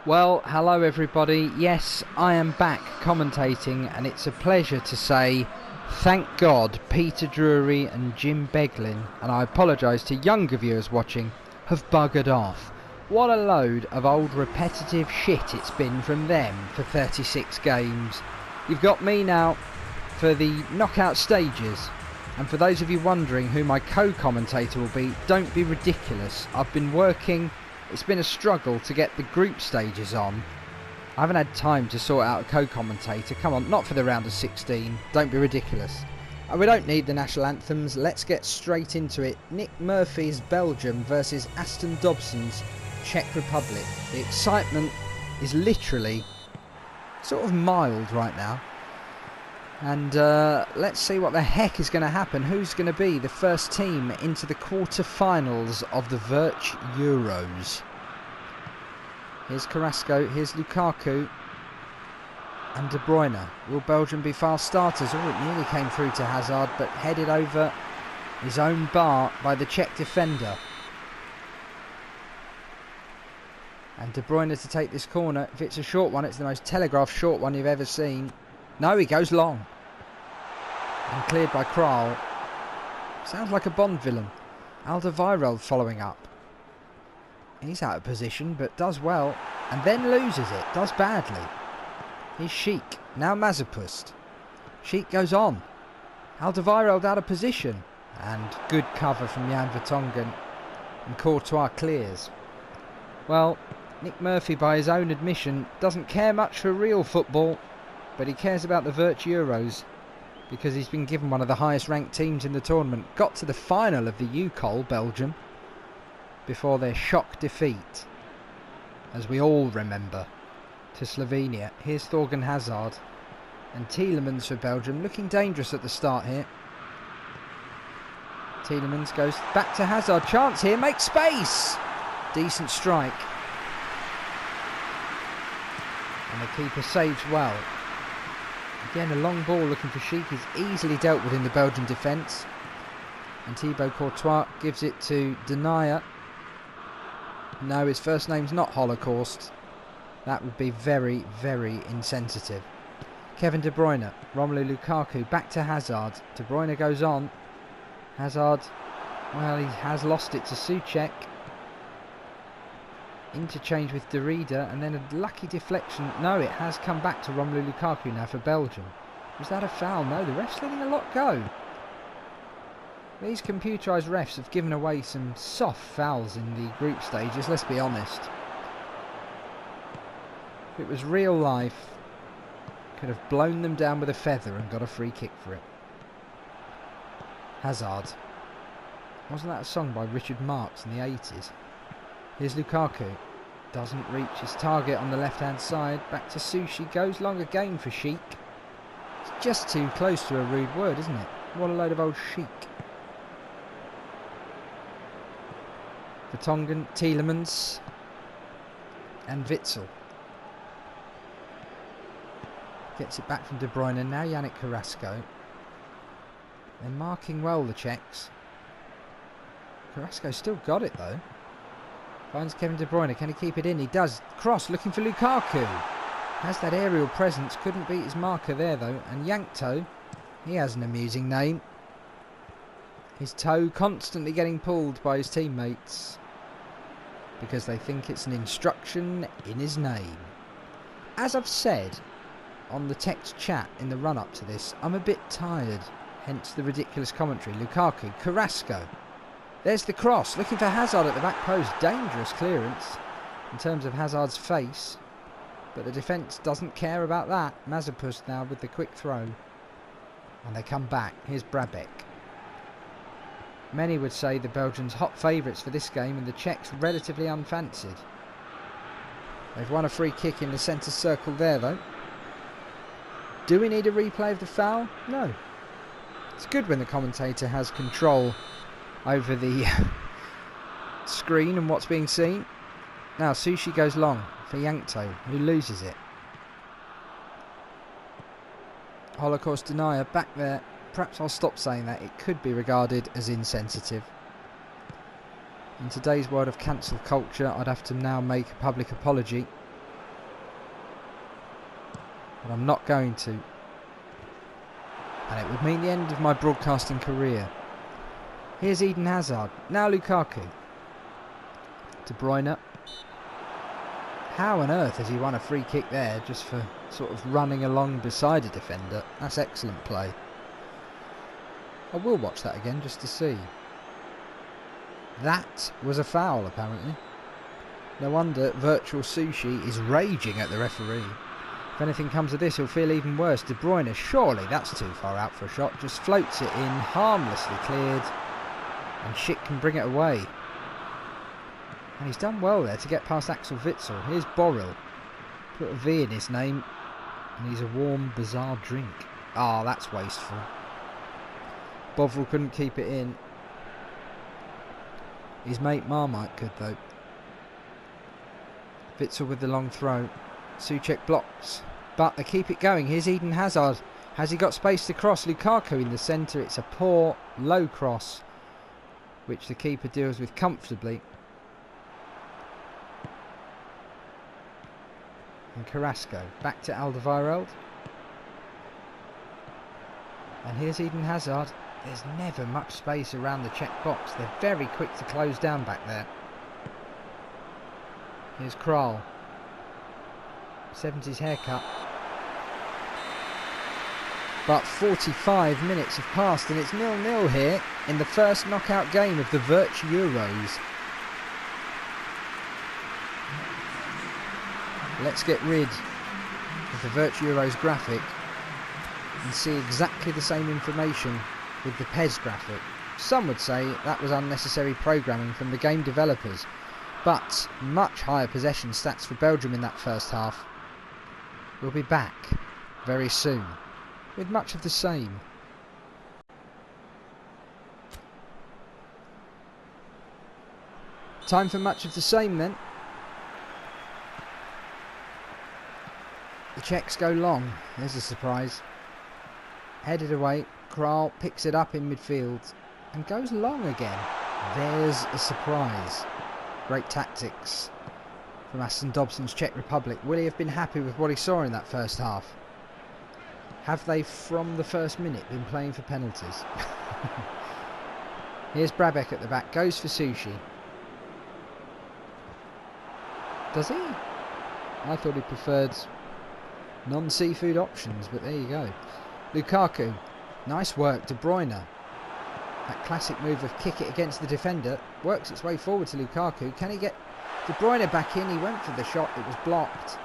Well, hello everybody. Yes, I am back commentating, and it's a pleasure to say thank God Peter Drury and Jim Beglin, and I apologise to younger viewers watching, have buggered off. What a load of old repetitive shit it's been from them for 36 games. You've got me now for the knockout stages, and for those of you wondering who my co-commentator will be, don't be ridiculous. I've been working. It's been a struggle to get the group stages on. I haven't had time to sort out a co-commentator. Come on, not for the round of 16. Don't be ridiculous. We don't need the national anthems. Let's get straight into it. Nick Murphy's Belgium versus Aston Dobson's Czech Republic. The excitement is literally sort of mild right now. And let's see what the heck is going to happen. Who's going to be the first team into the quarter-finals of the VirtEuros? Here's Carrasco, here's Lukaku and De Bruyne. Will Belgium be fast starters? Oh, it nearly came through to Hazard, but headed over his own bar by the Czech defender. And De Bruyne to take this corner. If it's a short one, it's the most telegraphed short one you've ever seen. No, he goes long. And cleared by Kral. Sounds like a Bond villain. Alderweireld following up. He's out of position, but does well. And then loses it. Does badly. Here's Schick. Now Mazepust. Schick goes on. Alderweireld out of position. And good cover from Jan Vertonghen. And Courtois clears. Well, Nick Murphy, by his own admission, doesn't care much for real football. But he cares about the VirtEuros because he's been given one of the highest ranked teams in the tournament. Got to the final of the UCOL, Belgium, before their shock defeat, as we all remember, to Slovenia. Here's Thorgan Hazard and Tielemans for Belgium, looking dangerous at the start here. Tielemans goes back to Hazard, chance here, makes space! Decent strike. And the keeper saves well. Again, a long ball looking for Schick is easily dealt with in the Belgian defence. And Thibaut Courtois gives it to Denier. No, his first name's not Holocaust. That would be very, very insensitive. Kevin De Bruyne, Romelu Lukaku, back to Hazard. De Bruyne goes on. Hazard, well, he has lost it to Souček. Interchange with Derrida, and then a lucky deflection. No, it has come back to Romelu Lukaku now for Belgium. Was that a foul? No, the ref's letting a lot go. These computerised refs have given away some soft fouls in the group stages, let's be honest. If it was real life, could have blown them down with a feather and got a free kick for it. Hazard. Wasn't that a song by Richard Marx in the 80s? Here's Lukaku. Doesn't reach his target on the left-hand side. Back to Sushi. Goes long again for Schick. It's just too close to a rude word, isn't it? What a load of old Schick. Vertonghen, Tielemans and Witsel. Gets it back from De Bruyne. Now Yannick Carrasco. They're marking well, the Czechs. Carrasco still got it though. Finds Kevin De Bruyne. Can he keep it in? He does. Cross looking for Lukaku. Has that aerial presence. Couldn't beat his marker there though. And Yankto. He has an amusing name. His toe constantly getting pulled by his teammates because they think it's an instruction in his name. As I've said on the text chat in the run-up to this, I'm a bit tired. Hence the ridiculous commentary. Lukaku. Carrasco. There's the cross, looking for Hazard at the back post. Dangerous clearance in terms of Hazard's face. But the defence doesn't care about that. Mazepust now with the quick throw. And they come back. Here's Brabec. Many would say the Belgians hot favourites for this game and the Czechs relatively unfancied. They've won a free kick in the centre circle there though. Do we need a replay of the foul? No. It's good when the commentator has control over the screen and what's being seen. Now Sushi goes long for Yankto, who loses it. Holocaust denier back there. Perhaps I'll stop saying that. It could be regarded as insensitive. In today's world of cancel culture, I'd have to now make a public apology. but I'm not going to. And it would mean the end of my broadcasting career. Here's Eden Hazard. Now Lukaku. De Bruyne. How on earth has he won a free kick there just for sort of running along beside a defender? That's excellent play. I will watch that again just to see. That was a foul apparently. No wonder Virtual Sushi is raging at the referee. If anything comes of this, he'll feel even worse. De Bruyne, surely that's too far out for a shot. Just floats it in, harmlessly cleared. And Schick can bring it away. And he's done well there to get past Axel Witsel. Here's Borrell. Put a V in his name. And he's a warm, bizarre drink. Ah, that's wasteful. Bovril couldn't keep it in. His mate Marmite could though. Witsel with the long throw. Souček blocks. But they keep it going. Here's Eden Hazard. Has he got space to cross? Lukaku in the centre. It's a poor, low cross, which the keeper deals with comfortably. And Carrasco. Back to Alderweireld. And here's Eden Hazard. There's never much space around the Czech box. They're very quick to close down back there. Here's Kral. 70s haircut. But 45 minutes have passed and it's 0-0 here in the first knockout game of the VirtEuros. Let's get rid of the VirtEuros graphic and see exactly the same information with the PES graphic. Some would say that was unnecessary programming from the game developers, but much higher possession stats for Belgium in that first half. We'll be back very soon with much of the same. Time for much of the same then. The Czechs go long. There's a surprise. Headed away. Kral picks it up in midfield and goes long again. There's a surprise. Great tactics from Aston Dobson's Czech Republic. Will he have been happy with what he saw in that first half? Have they from the first minute been playing for penalties? Here's Brabek at the back. Goes for Sushi. Does he? I thought he preferred non-seafood options, but there you go. Lukaku. Nice work, De Bruyne. That classic move of kick it against the defender works its way forward to Lukaku. Can he get De Bruyne back in? He went for the shot, it was blocked.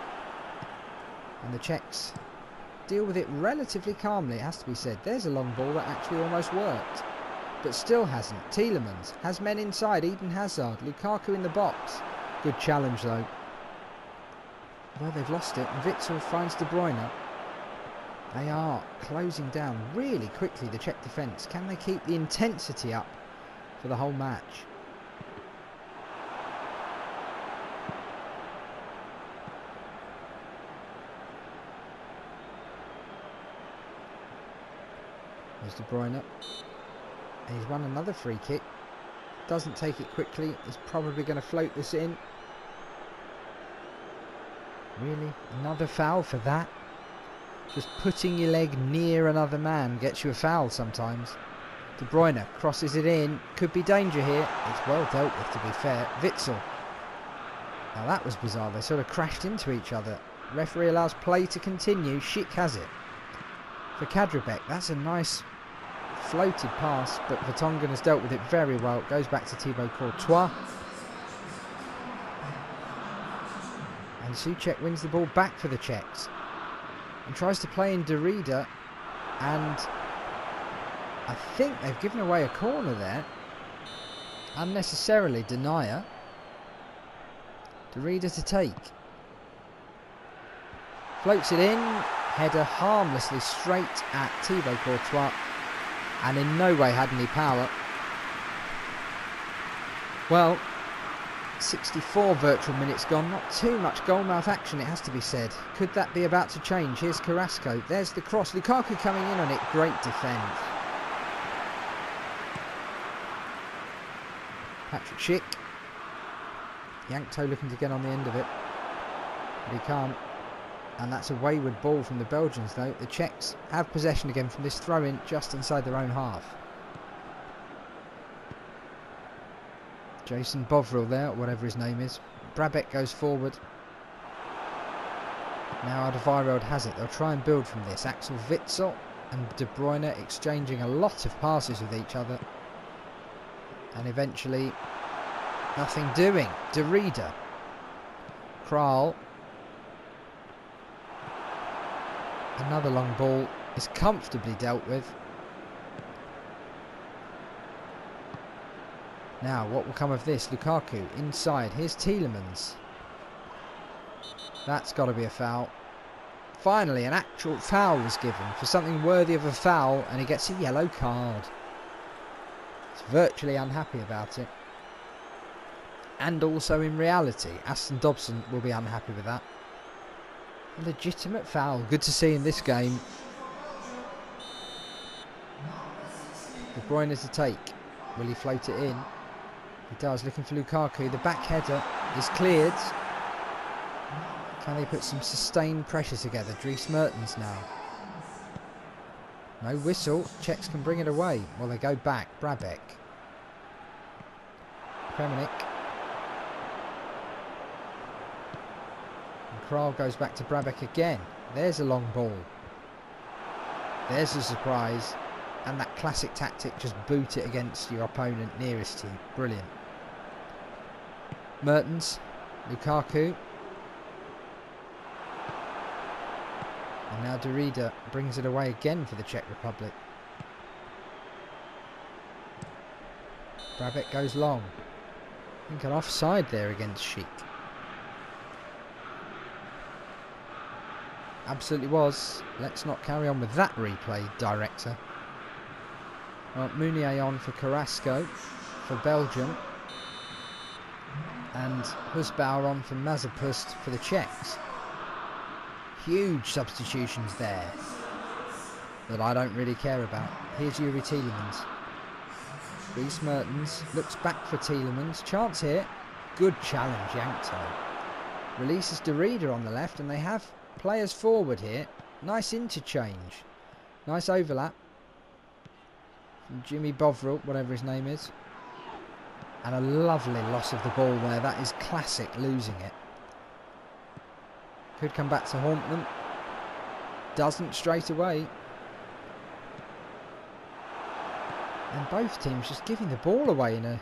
And the Czechs deal with it relatively calmly, it has to be said. There's a long ball that actually almost worked, but still hasn't. Tielemans has men inside. Eden Hazard. Lukaku in the box. Good challenge though. Well, they've lost it, and Witsel finds De Bruyne. They are closing down really quickly, the Czech defence. Can they keep the intensity up for the whole match? There's De Bruyne. And he's won another free kick. Doesn't take it quickly. He's probably going to float this in. Really? Another foul for that? Just putting your leg near another man gets you a foul sometimes. De Bruyne crosses it in. Could be danger here. It's well dealt with, to be fair. Witsel. Now that was bizarre. They sort of crashed into each other. Referee allows play to continue. Schick has it. For Kadrebek, that's a nice floated pass, but Vertonghen has dealt with it very well. It goes back to Thibaut Courtois. And Souček wins the ball back for the Czechs. And tries to play in Derrida, and I think they've given away a corner there. Unnecessarily, Denier. Derrida to take. Floats it in. Header harmlessly straight at Thibaut Courtois, and in no way had any power. Well, 64 virtual minutes gone, not too much goalmouth action, it has to be said. Could that be about to change? Here's Carrasco, there's the cross, Lukaku coming in on it, great defence. Patrick Schick. Yankto looking to get on the end of it, but he can't. And that's a wayward ball from the Belgians though. The Czechs have possession again from this throw-in just inside their own half. Jason Bovril there, or whatever his name is. Brabeck goes forward. Now Alderweireld has it. They'll try and build from this. Axel Witsel and De Bruyne exchanging a lot of passes with each other. And eventually, nothing doing. De Rieder. Kral. Another long ball is comfortably dealt with. Now, what will come of this? Lukaku inside. Here's Tielemans. That's got to be a foul. Finally, an actual foul was given for something worthy of a foul, and he gets a yellow card. He's virtually unhappy about it. And also in reality, Aston Dobson will be unhappy with that. A legitimate foul. Good to see in this game. De Bruyne is to take. Will he float it in? He does, looking for Lukaku. The back header is cleared. Can they put some sustained pressure together? Dries Mertens now. No whistle. Czechs can bring it away. Well, they go back. Brabeck. Kremenic. And Kral goes back to Brabeck again. There's a long ball. There's a surprise. And that classic tactic, just boot it against your opponent nearest to you. Brilliant. Mertens. Lukaku. And now De Rieder brings it away again for the Czech Republic. Brabeck goes long. I think an offside there against Schick. Absolutely was. Let's not carry on with that replay, director. Well, Meunier on for Carrasco for Belgium. And Husbauer on for Mazepust for the Czechs. Huge substitutions there that I don't really care about. Here's Yuri Tielemans. Dries Mertens looks back for Tielemans. Chance here. Good challenge, Yankto. Releases De Rieder on the left, and they have players forward here. Nice interchange. Nice overlap from Jimmy Bovril, whatever his name is. And a lovely loss of the ball there. That is classic losing it. Could come back to haunt them. Doesn't straight away. And both teams just giving the ball away in a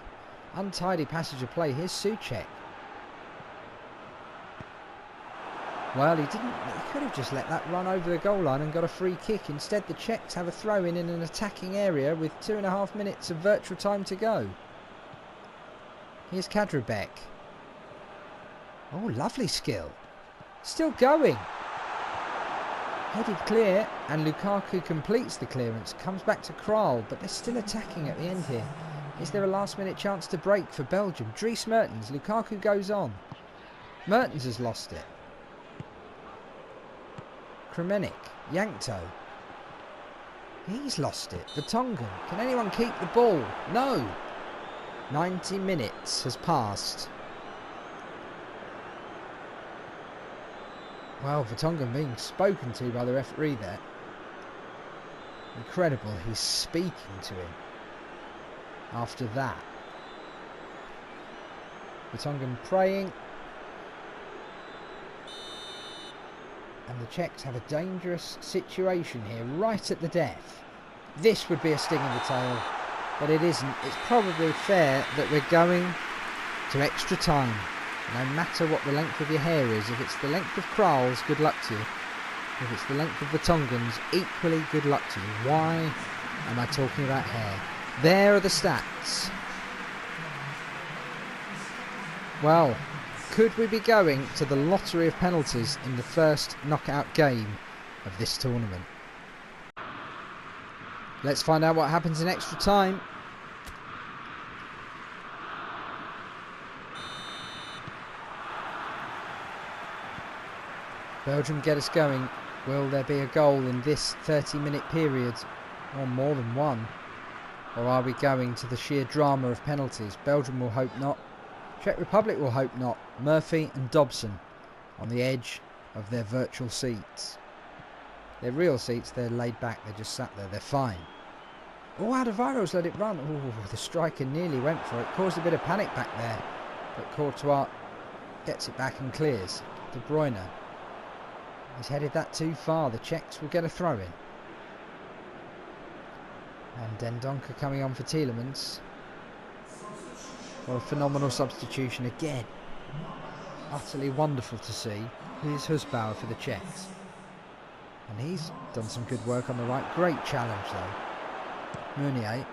untidy passage of play. Here's Souček. Well, he could have just let that run over the goal line and got a free kick. Instead, the Czechs have a throw in an attacking area with 2.5 minutes of virtual time to go. Here's Kadribek. Oh, lovely skill. Still going. Headed clear, and Lukaku completes the clearance. Comes back to Kral, but they're still attacking at the end here. Is there a last-minute chance to break for Belgium? Dries Mertens. Lukaku goes on. Mertens has lost it. Kremenic. Yankto. He's lost it. Vertonghen. Can anyone keep the ball? No. 90 minutes has passed. Well, Vertonghen being spoken to by the referee there. Incredible, he's speaking to him after that. Vertonghen praying. And the Czechs have a dangerous situation here, right at the death. This would be a sting in the tail, but it isn't. It's probably fair that we're going to extra time. No matter what the length of your hair is, if it's the length of Kral's, good luck to you. If it's the length of Vertonghen's, equally good luck to you. Why am I talking about hair? There are the stats. Well, could we be going to the lottery of penalties in the first knockout game of this tournament? Let's find out what happens in extra time. Belgium get us going. Will there be a goal in this 30-minute period? Or more than one? Or are we going to the sheer drama of penalties? Belgium will hope not. Czech Republic will hope not. Murphy and Dobson on the edge of their virtual seats. Their real seats, they're laid back, they're just sat there, they're fine. Oh, VirtEuros let it run. Oh, the striker nearly went for it, caused a bit of panic back there. But Courtois gets it back and clears. De Bruyne. He's headed that too far. The Czechs will get a throw in. And Dendoncker coming on for Tielemans. What a phenomenal substitution again. Utterly wonderful to see. Here's Husbauer for the Czechs. And he's done some good work on the right. Great challenge though. Meunier.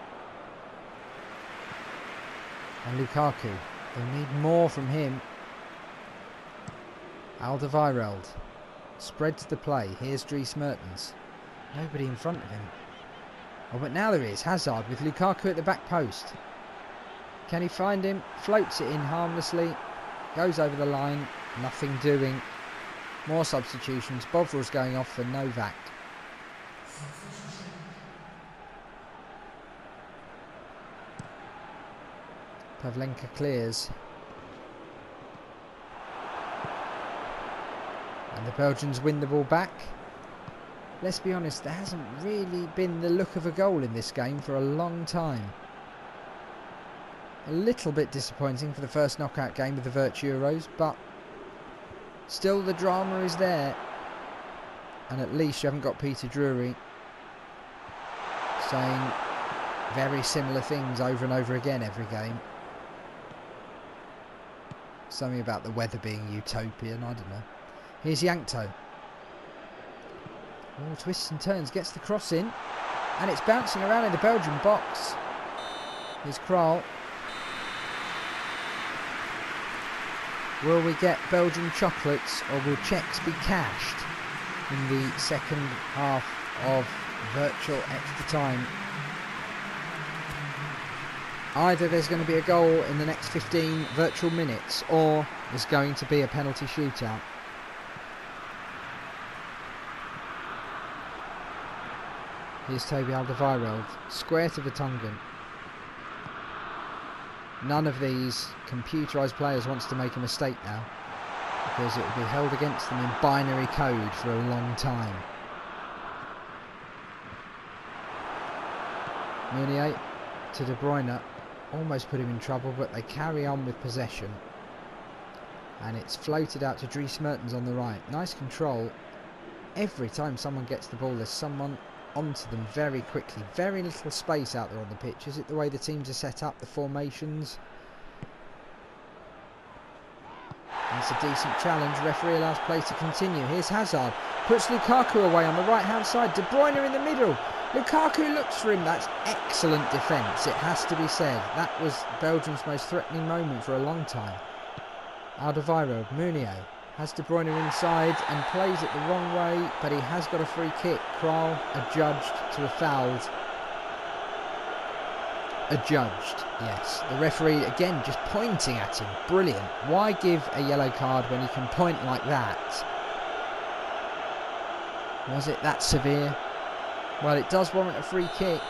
And Lukaku. They need more from him. Alderweireld. Spreads the play. Here's Dries Mertens. Nobody in front of him. Oh, but now there is. Hazard with Lukaku at the back post. Can he find him? Floats it in harmlessly. Goes over the line. Nothing doing. More substitutions. Bovril's going off for Novak. Pavlenka clears. And the Belgians win the ball back. Let's be honest, there hasn't really been the look of a goal in this game for a long time. A little bit disappointing for the first knockout game with the VirtEuros, but still the drama is there. And at least you haven't got Peter Drury saying very similar things over and over again every game. Something about the weather being utopian, I don't know. Here's Yankto. Oh, twists and turns, gets the cross in. And it's bouncing around in the Belgian box. Here's Kral. Will we get Belgian chocolates or will Czechs be cashed in the second half of virtual extra time? Either there's going to be a goal in the next 15 virtual minutes or there's going to be a penalty shootout. Here's Toby Alderweireld, square to Vertonghen. None of these computerised players wants to make a mistake now, because it will be held against them in binary code for a long time. Meunier to De Bruyne, almost put him in trouble, but they carry on with possession. And it's floated out to Dries Mertens on the right. Nice control. Every time someone gets the ball, there's someone onto them very quickly. Very little space out there on the pitch. Is it the way the teams are set up, the formations? That's a decent challenge. Referee allows play to continue. Here's Hazard. Puts Lukaku away on the right hand side. De Bruyne in the middle. Lukaku looks for him. That's excellent defence, it has to be said. That was Belgium's most threatening moment for a long time. Alderweireld, Meunier has De Bruyne inside and plays it the wrong way, but he has got a free kick. Kral adjudged to have fouled. Adjudged, yes. The referee again just pointing at him. Brilliant. Why give a yellow card when you can point like that? Was it that severe? Well, it does warrant a free kick.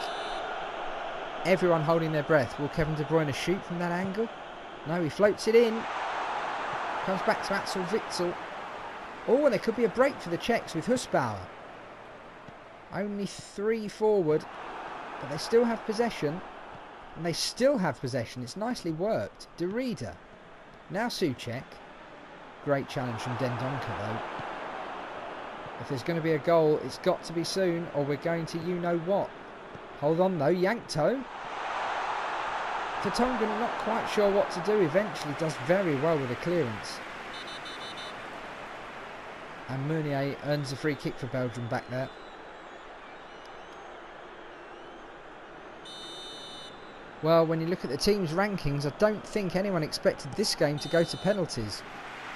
Everyone holding their breath. Will Kevin De Bruyne shoot from that angle? No, he floats it in. Comes back to Axel Witsel. Oh, and there could be a break for the Czechs with Husbauer. Only 3 forward, but they still have possession. And they still have possession. It's nicely worked. Derrida. Now Souček. Great challenge from Dendoncker though. If there's going to be a goal, it's got to be soon, or we're going to you-know-what. Hold on though, Yankto. Vertonghen not quite sure what to do, eventually does very well with a clearance. And Meunier earns a free kick for Belgium back there. Well, when you look at the team's rankings, I don't think anyone expected this game to go to penalties.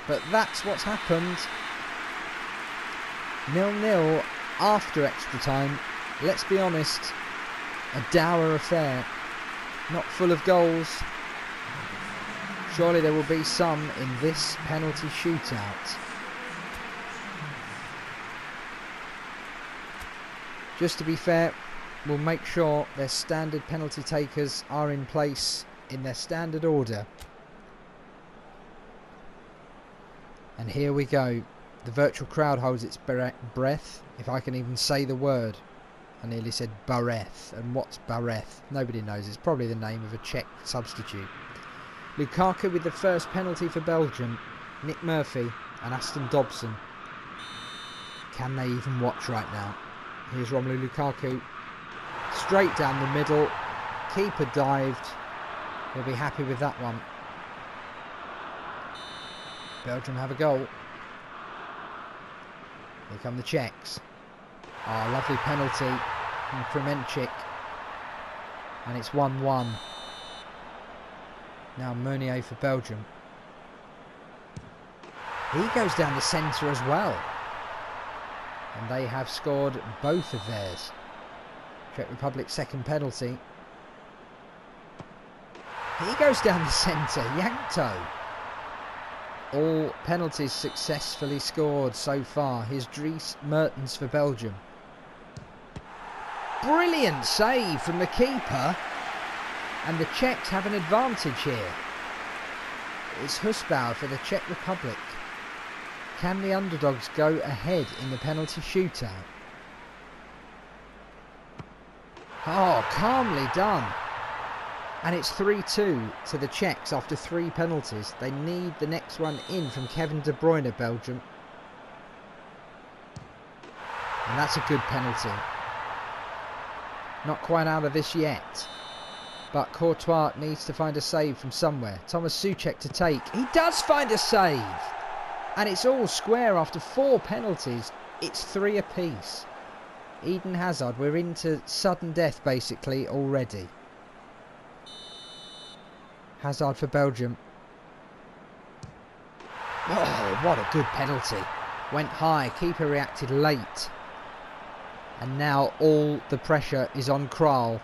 But that's what's happened. 0-0 after extra time. Let's be honest, a dour affair. Not full of goals. Surely there will be some in this penalty shootout. Just to be fair, we'll make sure their standard penalty takers are in place in their standard order. And here we go. The virtual crowd holds its breath, if I can even say the word. I nearly said Bareth. And what's Bareth? Nobody knows. It's probably the name of a Czech substitute. Lukaku with the first penalty for Belgium. Nick Murphy and Aston Dobson. Can they even watch right now? Here's Romelu Lukaku. Straight down the middle. Keeper dived. He'll be happy with that one. Belgium have a goal. Here come the Czechs. Oh, lovely penalty from Kremenchik. And it's 1-1. Now Meunier for Belgium. He goes down the centre as well. And they have scored both of theirs. Czech Republic's second penalty. He goes down the centre. Yankto. All penalties successfully scored so far. Here's Dries Mertens for Belgium. Brilliant save from the keeper. And the Czechs have an advantage here. It's Husbauer for the Czech Republic. Can the underdogs go ahead in the penalty shootout? Oh, calmly done. And it's 3-2 to the Czechs after 3 penalties. They need the next one in from Kevin De Bruyne, Belgium. And that's a good penalty. Not quite out of this yet. But Courtois needs to find a save from somewhere. Thomas Souček to take. He does find a save. And it's all square after 4 penalties. It's 3 apiece. Eden Hazard, we're into sudden death basically already. Hazard for Belgium. Oh, what a good penalty. Went high, keeper reacted late. And now all the pressure is on Kral.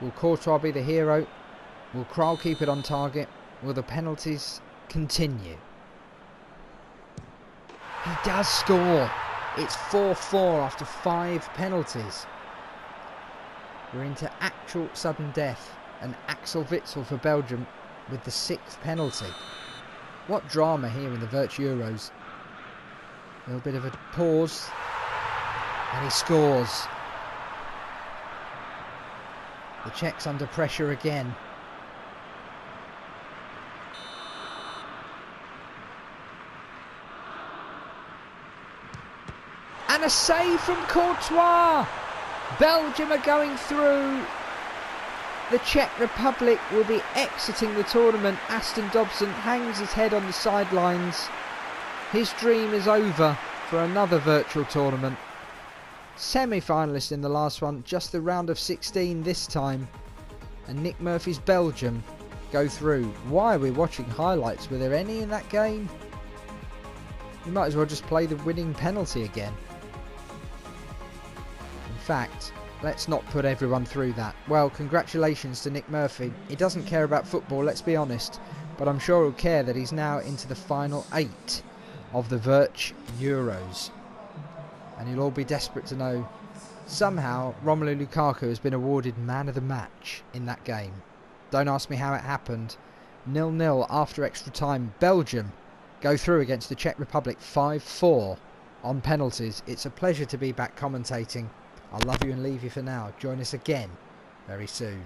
Will Courtois be the hero? Will Kral keep it on target? Will the penalties continue? He does score. It's 4-4 after 5 penalties. We're into actual sudden death. And Axel Witsel for Belgium with the 6th penalty. What drama here in the VirtEuros. A little bit of a pause. And he scores. The Czechs under pressure again. And a save from Courtois. Belgium are going through. The Czech Republic will be exiting the tournament. Aston Dobson hangs his head on the sidelines. His dream is over for another virtual tournament. Semi-finalist in the last one, just the round of 16 this time. And Nick Murphy's Belgium go through. Why are we watching highlights? Were there any in that game? You might as well just play the winning penalty again. In fact, let's not put everyone through that. Well, congratulations to Nick Murphy. He doesn't care about football, let's be honest. But I'm sure he'll care that he's now into the final 8 of the VirtEuros. And you'll all be desperate to know, somehow Romelu Lukaku has been awarded man of the match in that game. Don't ask me how it happened. 0-0 after extra time. Belgium go through against the Czech Republic 5-4 on penalties. It's a pleasure to be back commentating. I'll love you and leave you for now. Join us again very soon.